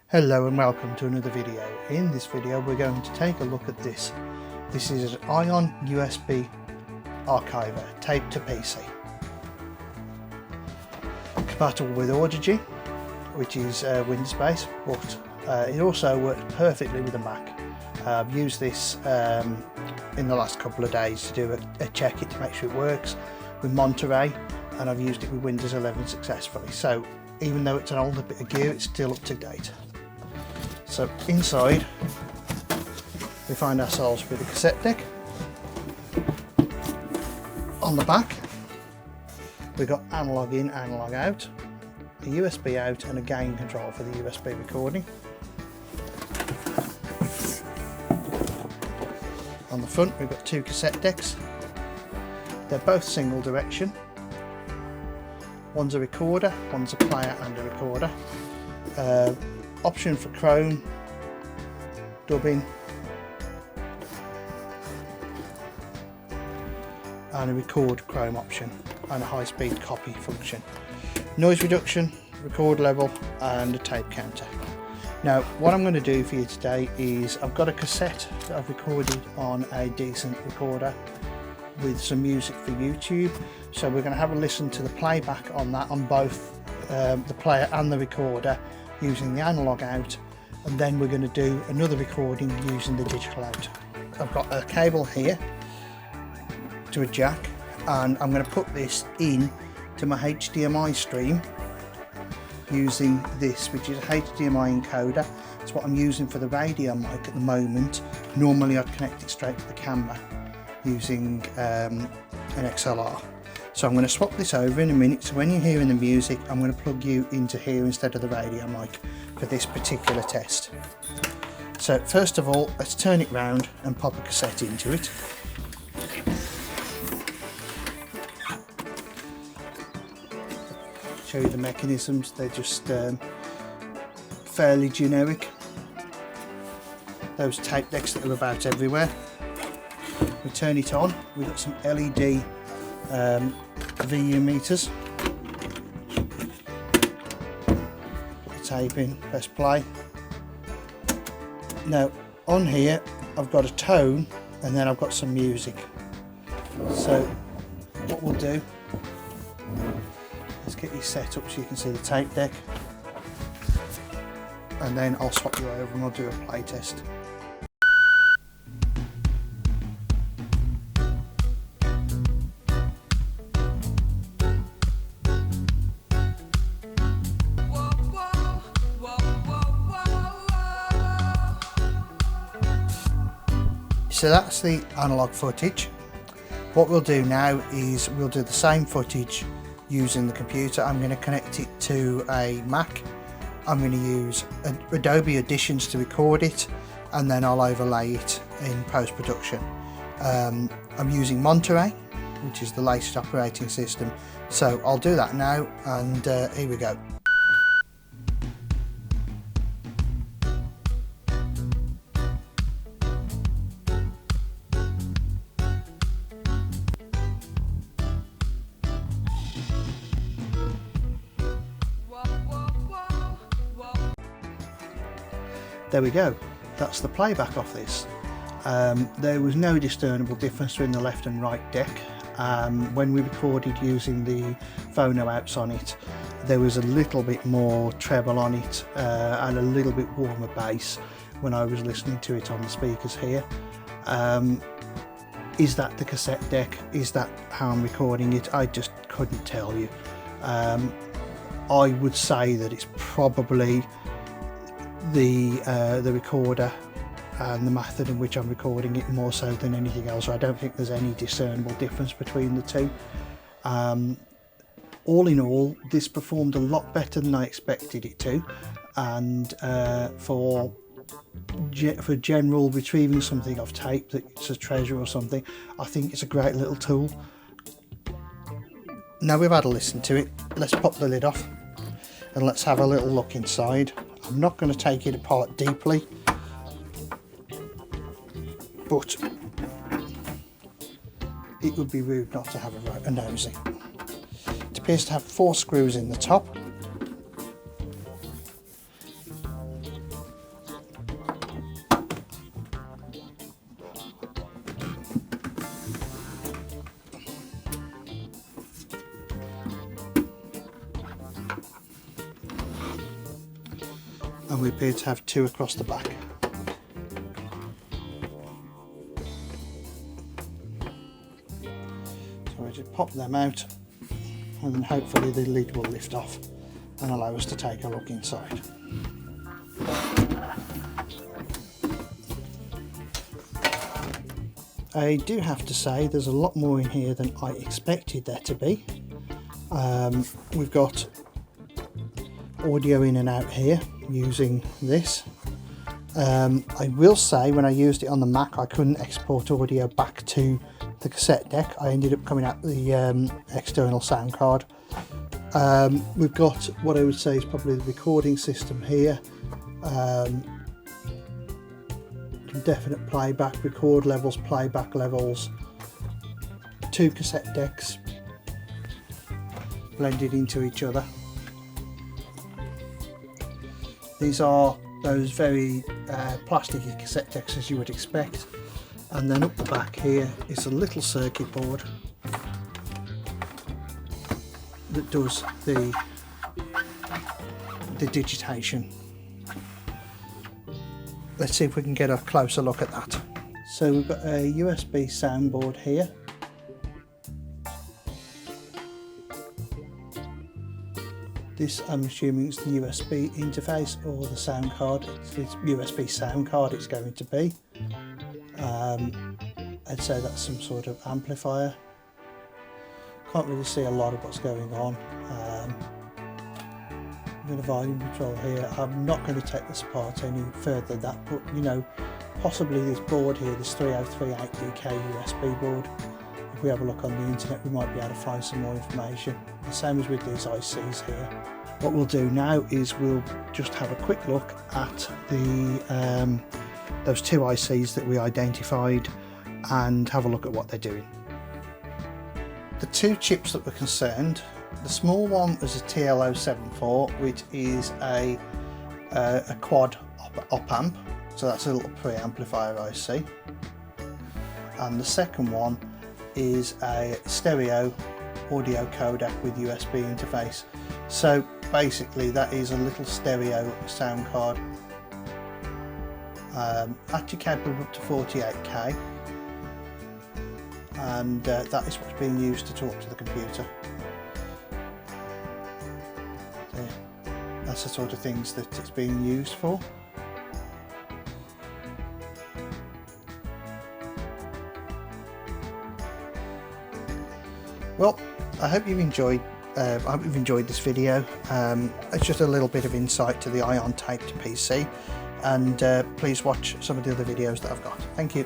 Hello and welcome to another video. In this video we're going to take a look at this. This is an Ion USB archiver, tape2pc. Compatible with Audigy, which is Windows based, but it also works perfectly with a Mac. I've used this in the last couple of days to do a check it to make sure it works with Monterey, and I've used it with Windows 11 successfully. So even though it's an older bit of gear, it's still up to date. So inside we find ourselves with a cassette deck. On the back we've got analog in, analog out, a USB out and a gain control for the USB recording. On the front we've got two cassette decks. They're both single direction. One's a recorder, one's a player and a recorder. Option for Chrome, dubbing, and a record Chrome option, and a high-speed copy function. Noise reduction, record level, and a tape counter. Now what I'm going to do for you today is I've got a cassette that I've recorded on a decent recorder with some music for YouTube, so we're going to have a listen to the playback on that, on both the player and the recorder, using the analog out, and then we're going to do another recording using the digital out. I've got a cable here to a jack, and I'm going to put this in to my HDMI stream using this, which is a HDMI encoder. It's what I'm using for the radio mic at the moment. Normally I'd connect it straight to the camera using an XLR. So I'm going to swap this over in a minute, so when you're hearing the music I'm going to plug you into here instead of the radio mic for this particular test. So first of all, let's turn it round and pop a cassette into it. Show you the mechanisms, they're just fairly generic. Those tape decks that are about everywhere. We turn it on, we've got some LED VU meters. Put the tape in, press play. Now on here I've got a tone and then I've got some music. So what we'll do, let's get you set up so you can see the tape deck, and then I'll swap you over and we'll do a play test. So that's the analog footage. What we'll do now is we'll do the same footage using the computer. I'm going to connect it to a Mac. I'm going to use Adobe Auditions to record it, and then I'll overlay it in post-production. I'm using Monterey, which is the latest operating system. So I'll do that now, and here we go. There we go, that's the playback off this. There was no discernible difference between the left and right deck. When we recorded using the phono outs on it, there was a little bit more treble on it and a little bit warmer bass when I was listening to it on the speakers here. Is that the cassette deck? Is that how I'm recording it? I just couldn't tell you. I would say that it's probably the recorder and the method in which I'm recording it more so than anything else. I don't think there's any discernible difference between the two. All in all, this performed a lot better than I expected it to, and for general retrieving something off tape that's a treasure or something, I think it's a great little tool. Now we've had a listen to it, let's pop the lid off and let's have a little look inside. I'm not going to take it apart deeply, but it would be rude not to have a nosy. It appears to have 4 screws in the top, and we appear to have 2 across the back. So I just pop them out, and then hopefully the lid will lift off and allow us to take a look inside. I do have to say there's a lot more in here than I expected there to be. We've got audio in and out here using this. I will say when I used it on the Mac I couldn't export audio back to the cassette deck. I ended up coming out the external sound card. We've got what I would say is probably the recording system here. Definite playback, record levels, playback levels, 2 cassette decks blended into each other. These are those very plasticky cassette decks as you would expect, and then up the back here is a little circuit board that does the digitation. Let's see if we can get a closer look at that. So we've got a USB soundboard here. This, I'm assuming, is the USB interface or the sound card. It's USB sound card it's going to be. I'd say that's some sort of amplifier. Can't really see a lot of what's going on. I'm going to volume control here. I'm not going to take this apart any further than that, but you know, possibly this board here, this 3038DK USB board, if we have a look on the internet we might be able to find some more information. The same as with these ICs here. What we'll do now is we'll just have a quick look at the those 2 ICs that we identified and have a look at what they're doing. The 2 chips that were concerned, the small one was a TL074, which is a quad op amp, so that's a little preamplifier IC, and the second one is a stereo audio codec with USB interface. So basically that is a little stereo sound card, actually capable of up to 48K, and that is what's being used to talk to the computer. That's the sort of things that it's being used for. Well, I hope you've enjoyed this video. It's just a little bit of insight to the Ion Tape2pc, and please watch some of the other videos that I've got. Thank you.